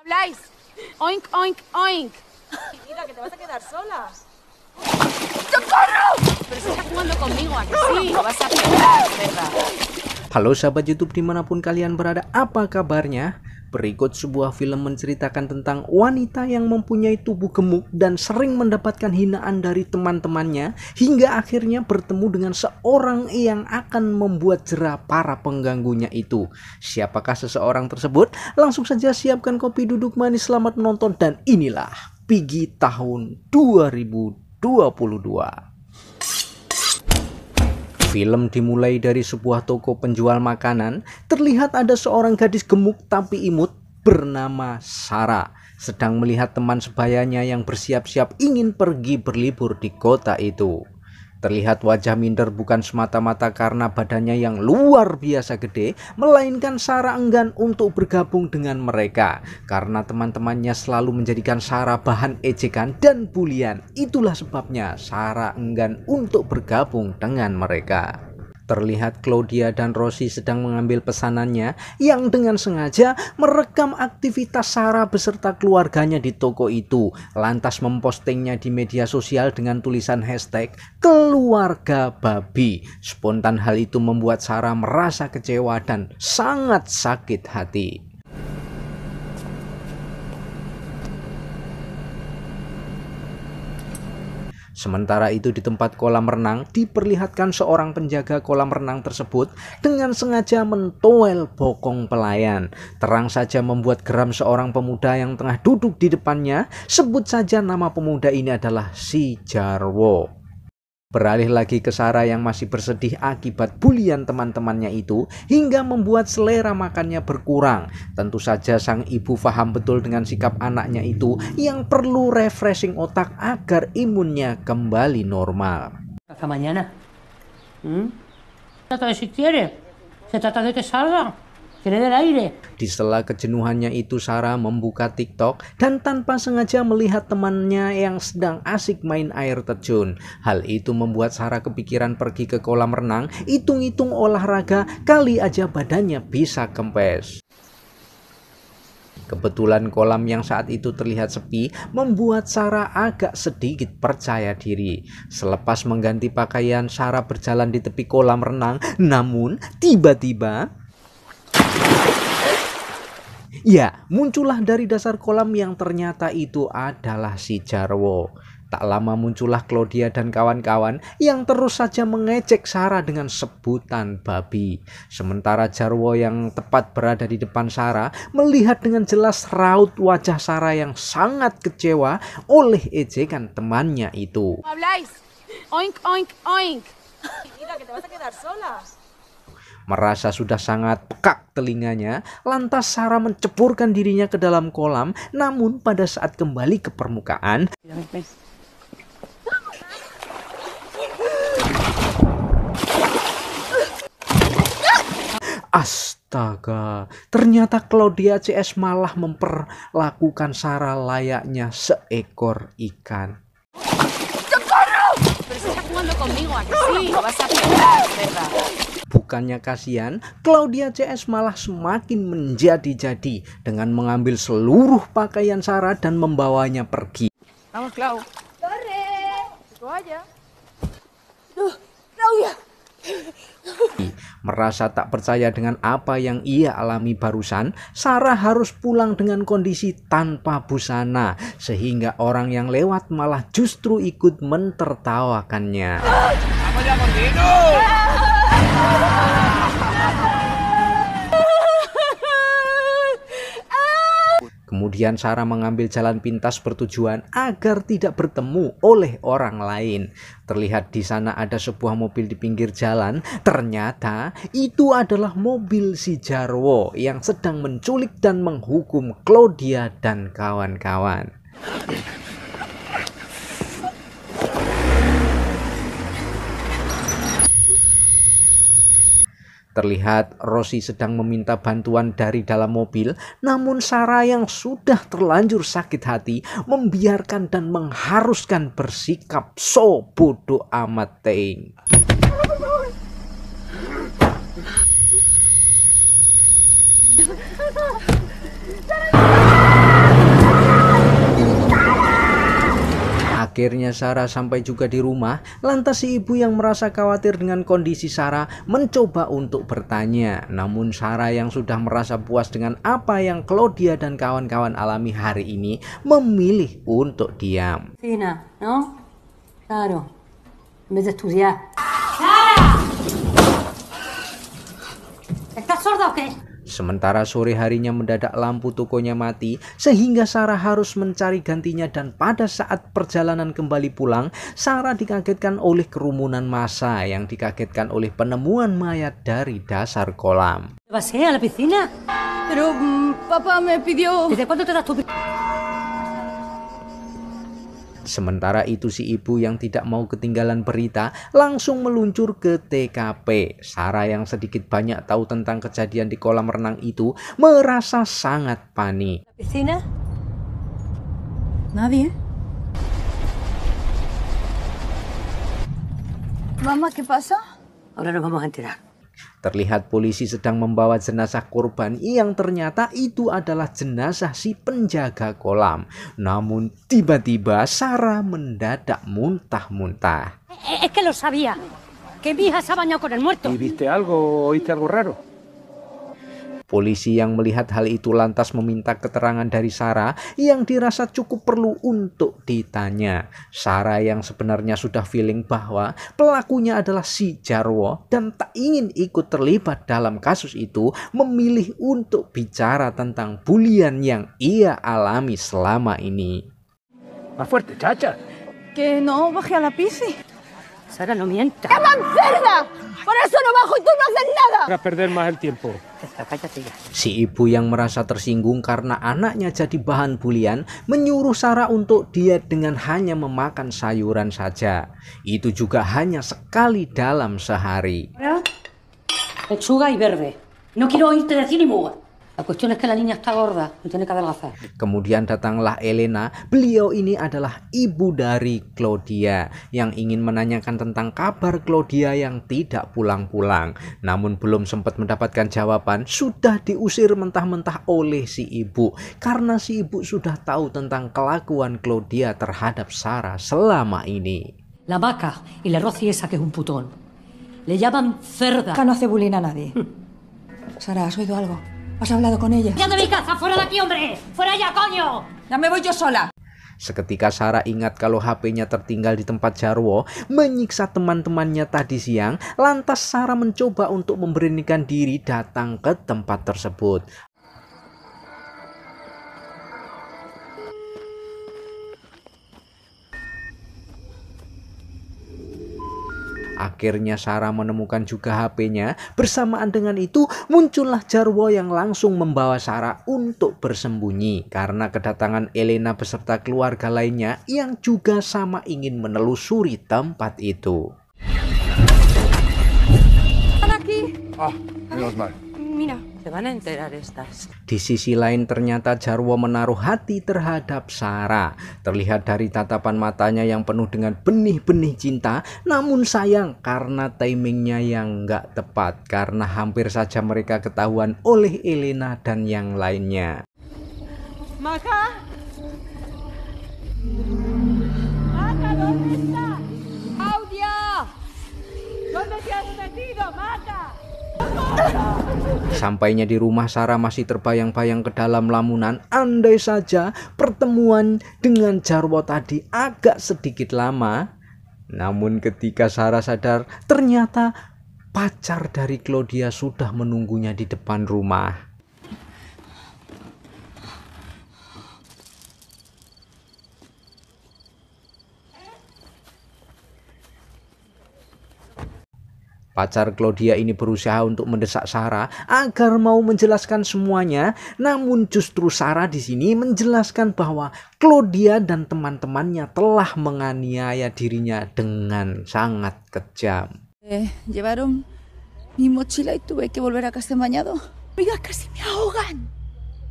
Habláis. Oink, oink, oink. Mira, que te vas a quedar sola. ¡Socorro! Pero si estás jugando conmigo, ¿a que sí? Lo vas a pegar, ¿verdad? Halo sahabat YouTube dimanapun kalian berada, apa kabarnya? Berikut sebuah film menceritakan tentang wanita yang mempunyai tubuh gemuk dan sering mendapatkan hinaan dari teman-temannya hingga akhirnya bertemu dengan seorang yang akan membuat jera para pengganggunya itu. Siapakah seseorang tersebut? Langsung saja siapkan kopi duduk manis, selamat menonton, dan inilah Piggy tahun 2022. Film dimulai dari sebuah toko penjual makanan. Terlihat ada seorang gadis gemuk tapi imut bernama Sarah sedang melihat teman sebayanya yang bersiap-siap ingin pergi berlibur di kota itu. Terlihat wajah minder bukan semata-mata karena badannya yang luar biasa gede, melainkan Sarah enggan untuk bergabung dengan mereka karena teman-temannya selalu menjadikan Sarah bahan ejekan dan bulian. Itulah sebabnya Sarah enggan untuk bergabung dengan mereka. Terlihat Claudia dan Rosie sedang mengambil pesanannya yang dengan sengaja merekam aktivitas Sarah beserta keluarganya di toko itu, lantas mempostingnya di media sosial dengan tulisan hashtag keluarga babi. Spontan hal itu membuat Sarah merasa kecewa dan sangat sakit hati. Sementara itu di tempat kolam renang diperlihatkan seorang penjaga kolam renang tersebut dengan sengaja mentoel bokong pelayan. Terang saja membuat geram seorang pemuda yang tengah duduk di depannya. Sebut saja nama pemuda ini adalah si Jarwo. Beralih lagi ke Sarah yang masih bersedih akibat bulian teman-temannya itu hingga membuat selera makannya berkurang. Tentu saja sang ibu paham betul dengan sikap anaknya itu yang perlu refreshing otak agar imunnya kembali normal. Hasta mañana. Trata de si quiere. Se trata de que salga. Quiere del aire. Di sela kejenuhannya itu Sarah membuka TikTok dan tanpa sengaja melihat temannya yang sedang asik main air terjun. Hal itu membuat Sarah kepikiran pergi ke kolam renang, hitung-hitung olahraga, kali aja badannya bisa kempes. Kebetulan kolam yang saat itu terlihat sepi membuat Sarah agak sedikit percaya diri. Selepas mengganti pakaian, Sarah berjalan di tepi kolam renang, namun tiba-tiba ya, muncullah dari dasar kolam yang ternyata itu adalah si Jarwo. Tak lama muncullah Claudia dan kawan-kawan yang terus saja mengejek Sarah dengan sebutan babi. Sementara Jarwo yang tepat berada di depan Sarah melihat dengan jelas raut wajah Sarah yang sangat kecewa oleh ejekan temannya itu. Habláis. Oink, oink, oink. Mira, que te vas a quedar sola. Merasa sudah sangat pekak telinganya, lantas Sarah menceburkan dirinya ke dalam kolam. Namun pada saat kembali ke permukaan, astaga, ternyata Claudia CS malah memperlakukan Sarah layaknya seekor ikan. ¡Socorro! Pero si estás jugando conmigo, ¿a que sí? Lo vas a pegar, ¿verdad? Bukannya kasihan, Claudia CS malah semakin menjadi-jadi dengan mengambil seluruh pakaian Sarah dan membawanya pergi. Vamos, Clau. ¡Corre! Toalla. ¡Claudia! Merasa tak percaya dengan apa yang ia alami barusan, Sarah harus pulang dengan kondisi tanpa busana, sehingga orang yang lewat malah justru ikut mentertawakannya. Kemudian Sarah mengambil jalan pintas bertujuan agar tidak bertemu oleh orang lain. Terlihat di sana ada sebuah mobil di pinggir jalan. Ternyata itu adalah mobil si Jarwo yang sedang menculik dan menghukum Claudia dan kawan-kawan. Terlihat Rosie sedang meminta bantuan dari dalam mobil, namun Sarah yang sudah terlanjur sakit hati membiarkan dan mengharuskan bersikap so bodoh amat teing. Akhirnya Sarah sampai juga di rumah. Lantas si ibu yang merasa khawatir dengan kondisi Sarah mencoba untuk bertanya. Namun Sarah yang sudah merasa puas dengan apa yang Claudia dan kawan-kawan alami hari ini memilih untuk diam. Fina, ¿no? Claro. En vez de estudiar. ¿Estás sorda o qué? Sementara sore harinya mendadak lampu tokonya mati sehingga Sarah harus mencari gantinya, dan pada saat perjalanan kembali pulang, Sarah dikagetkan oleh kerumunan massa yang dikagetkan oleh penemuan mayat dari dasar kolam. ¿Vas a la piscina? Pero papá me pidió... ¿Desde cuándo te das tu... Sementara itu si ibu yang tidak mau ketinggalan berita langsung meluncur ke TKP. Sarah yang sedikit banyak tahu tentang kejadian di kolam renang itu merasa sangat panik. piscina? Nadie. Mamá, ¿qué pasa? Ahora nos vamos a enterar. Terlihat polisi sedang membawa jenazah korban yang ternyata itu adalah jenazah si penjaga kolam. Namun tiba-tiba Sarah mendadak muntah-muntah. Es que lo sabía. Que mi hija se ha bañado con el muerto. ¿Y viste algo, oíste algo raro? Polisi yang melihat hal itu lantas meminta keterangan dari Sarah yang dirasa cukup perlu untuk ditanya. Sarah yang sebenarnya sudah feeling bahwa pelakunya adalah si Jarwo dan tak ingin ikut terlibat dalam kasus itu, memilih untuk bicara tentang bulian yang ia alami selama ini. Más fuerte, chacha. Que no baje a la piscina. Sara, no mientas. ¡Qué más cerda! Por eso no bajo y tú no haces nada. Hagas perder más el tiempo. Cállate ya. Si ibu yang merasa tersinggung karena anaknya jadi bahan bulian menyuruh Sarah untuk diet dengan hanya memakan sayuran saja. Itu juga hanya sekali dalam sehari. Lechuga y verde. No quiero oírte decir ni muga. La cuestión es que la niña está gorda y tiene que adelgazar. Kemudian datanglah Elena. Beliau ini adalah ibu dari Claudia yang ingin menanyakan tentang kabar Claudia yang tidak pulang-pulang. Namun belum sempat mendapatkan jawaban, sudah diusir mentah-mentah oleh si ibu. Karena si ibu sudah tahu tentang kelakuan Claudia terhadap Sarah selama ini. La vaca y la Rosy esa que es un putón. Le llaman cerda. No hace bullying a nadie. Sara, ¿has oído algo? ¿Has hablado con ella? ¡Ya de mi casa! ¡Fuera de aquí, hombre! ¡Fuera ya, coño! Ya me voy yo sola. Seketika Sarah ingat kalau HP-nya tertinggal di tempat Jarwo menyiksa teman-temannya tadi siang. Lantas Sarah mencoba untuk memberanikan diri datang ke tempat tersebut. Akhirnya Sarah menemukan juga HP-nya. Bersamaan dengan itu muncullah Jarwo yang langsung membawa Sarah untuk bersembunyi karena kedatangan Elena beserta keluarga lainnya yang juga sama ingin menelusuri tempat itu. Ah, menos mal. Mira. Se van a enterar estas. Di sisi lain ternyata Jarwo menaruh hati terhadap Sarah. Terlihat dari tatapan matanya yang penuh dengan benih-benih cinta. Namun sayang karena timingnya yang nggak tepat. Karena hampir saja mereka ketahuan oleh Elena dan yang lainnya. Maca. Maca, ¿dónde estás? Claudia. ¿Dónde te has metido, Maca? Sampainya di rumah, Sarah masih terbayang-bayang ke dalam lamunan. Andai saja pertemuan dengan Jarwo tadi agak sedikit lama. Namun ketika Sarah sadar, ternyata pacar dari Claudia sudah menunggunya di depan rumah. Pacar Claudia ini berusaha untuk mendesak Sarah agar mau menjelaskan semuanya, namun justru Sarah di sini menjelaskan bahwa Claudia dan teman-temannya telah menganiaya dirinya dengan sangat kejam. Llevaron mi mochila y tuve que volver a casa bañado. Oiga, casi me ahogan.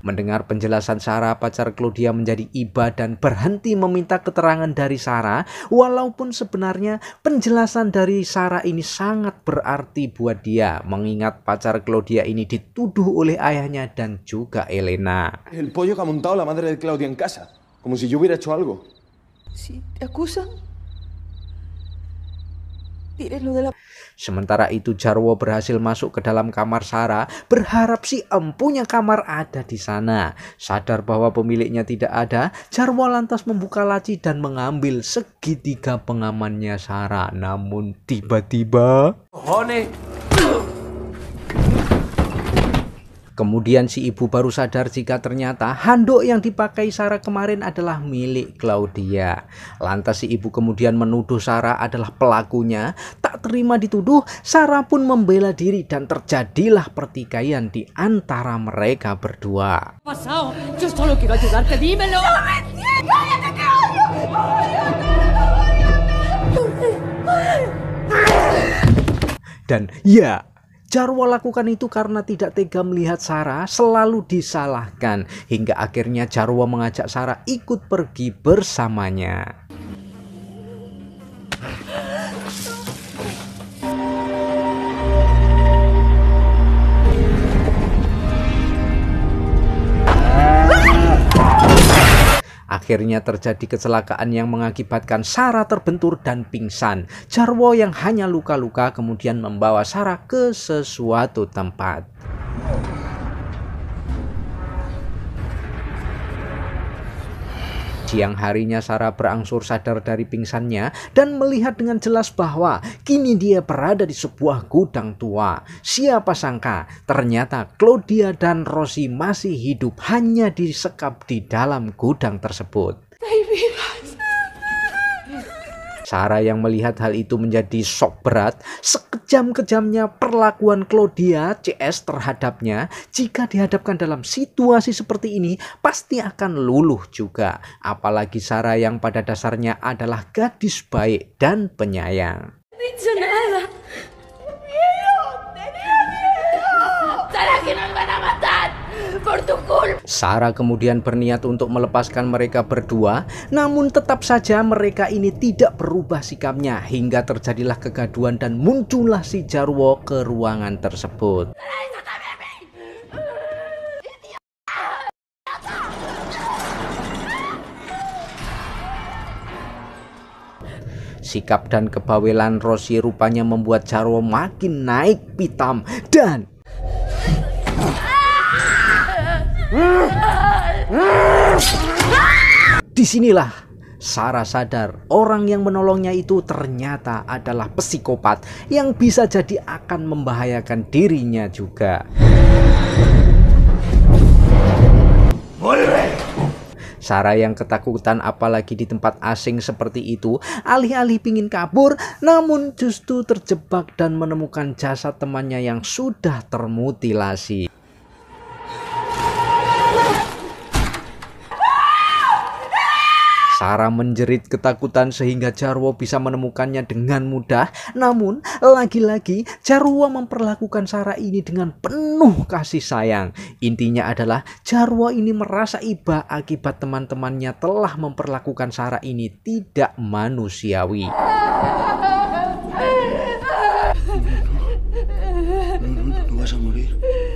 Mendengar penjelasan Sarah, pacar Claudia menjadi iba dan berhenti meminta keterangan dari Sarah. Walaupun sebenarnya penjelasan dari Sarah ini sangat berarti buat dia, mengingat pacar Claudia ini dituduh oleh ayahnya dan juga Elena. El pollo que ha montado la madre de Claudia en casa, como si yo hubiera hecho algo. Si te acusan, tírenlo de la... Sementara itu Jarwo berhasil masuk ke dalam kamar Sarah, berharap si empunya kamar ada di sana. Sadar bahwa pemiliknya tidak ada, Jarwo lantas membuka laci dan mengambil segitiga pengamannya Sarah. Namun tiba-tiba... Kemudian si ibu baru sadar jika ternyata handuk yang dipakai Sarah kemarin adalah milik Claudia. Lantas si ibu kemudian menuduh Sarah adalah pelakunya. Tak terima dituduh, Sarah pun membela diri dan terjadilah pertikaian di antara mereka berdua. Pasado, yo solo quiero ayudarte, dímelo. Dan ya, Jarwo lakukan itu karena tidak tega melihat Sarah selalu disalahkan. Hingga akhirnya Jarwo mengajak Sarah ikut pergi bersamanya. Akhirnya terjadi kecelakaan yang mengakibatkan Sarah terbentur dan pingsan. Jarwo yang hanya luka-luka kemudian membawa Sarah ke sesuatu tempat. Siang harinya Sarah berangsur sadar dari pingsannya dan melihat dengan jelas bahwa kini dia berada di sebuah gudang tua. Siapa sangka ternyata Claudia dan Rosie masih hidup hanya disekap di dalam gudang tersebut. Sarah yang melihat hal itu menjadi shock berat. Sekejam-kejamnya perlakuan Claudia CS terhadapnya, jika dihadapkan dalam situasi seperti ini pasti akan luluh juga. Apalagi Sarah yang pada dasarnya adalah gadis baik dan penyayang. Dicho nada. Tenía miedo. Sarah, que nos van a matar. Por tu culpa. Sarah kemudian berniat untuk melepaskan mereka berdua, namun tetap saja mereka ini tidak berubah sikapnya hingga terjadilah kegaduhan dan muncullah si Jarwo ke ruangan tersebut. Sikap dan kebawelan Rosie rupanya membuat Jarwo makin naik pitam dan disinilah Sarah sadar orang yang menolongnya itu ternyata adalah psikopat yang bisa jadi akan membahayakan dirinya juga. Sarah yang ketakutan apalagi di tempat asing seperti itu, alih-alih pingin kabur, namun justru terjebak dan menemukan jasad temannya yang sudah termutilasi. Sarah menjerit ketakutan sehingga Jarwo bisa menemukannya dengan mudah. Namun lagi-lagi Jarwo memperlakukan Sarah ini dengan penuh kasih sayang. Intinya adalah Jarwo ini merasa iba akibat teman-temannya telah memperlakukan Sarah ini tidak manusiawi.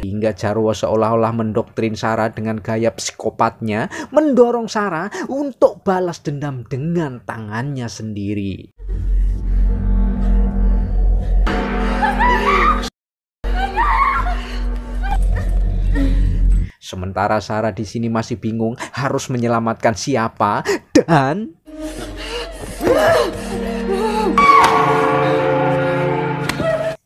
Hingga Jarwo seolah-olah mendoktrin Sarah dengan gaya psikopatnya, mendorong Sarah untuk balas dendam dengan tangannya sendiri. Sementara Sarah di sini masih bingung harus menyelamatkan siapa dan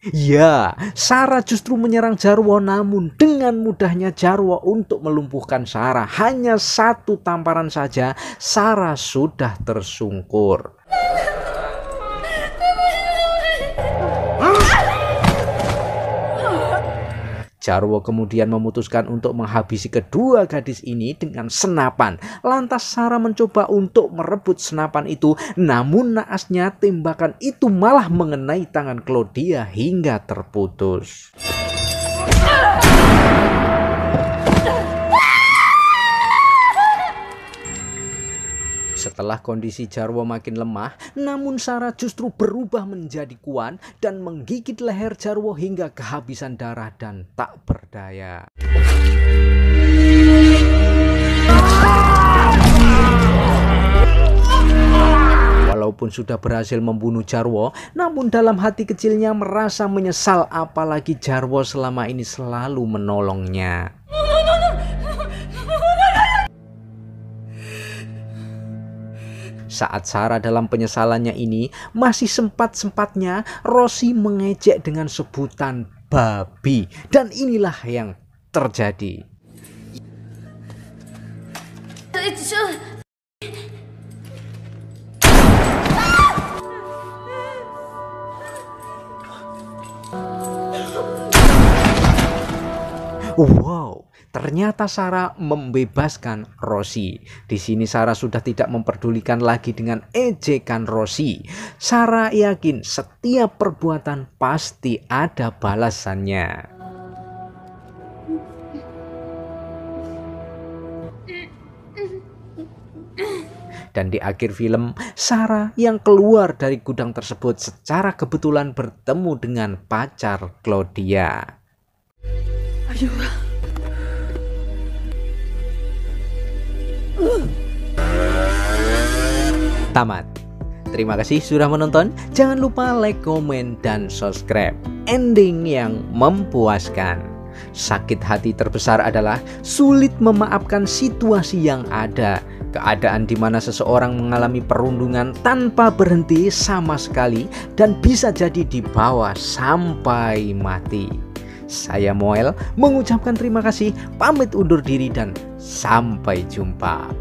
ya, Sarah justru menyerang Jarwo, namun dengan mudahnya Jarwo untuk melumpuhkan Sarah. Hanya satu tamparan saja, Sarah sudah tersungkur. Jarwo kemudian memutuskan untuk menghabisi kedua gadis ini dengan senapan. Lantas Sarah mencoba untuk merebut senapan itu, namun naasnya tembakan itu malah mengenai tangan Claudia hingga terputus. Setelah kondisi Jarwo makin lemah, namun Sarah justru berubah menjadi kuat dan menggigit leher Jarwo hingga kehabisan darah dan tak berdaya. walaupun sudah berhasil membunuh Jarwo, namun dalam hati kecilnya merasa menyesal apalagi Jarwo selama ini selalu menolongnya. Saat Sarah dalam penyesalannya ini, masih sempat-sempatnya Rosie mengejek dengan sebutan babi. Dan inilah yang terjadi. Wow, ternyata Sarah membebaskan Rosie. Di sini Sarah sudah tidak memperdulikan lagi dengan ejekan Rosie. Sarah yakin setiap perbuatan pasti ada balasannya. Dan di akhir film, Sarah yang keluar dari gudang tersebut secara kebetulan bertemu dengan pacar Claudia. Ayuda. Tamat. Terima kasih sudah menonton. Jangan lupa like, komen, dan subscribe. Ending yang memuaskan. Sakit hati terbesar adalah sulit memaafkan situasi yang ada. Keadaan di mana seseorang mengalami perundungan tanpa berhenti sama sekali dan bisa jadi dibawa sampai mati. Saya Moel mengucapkan terima kasih, pamit undur diri dan sampai jumpa.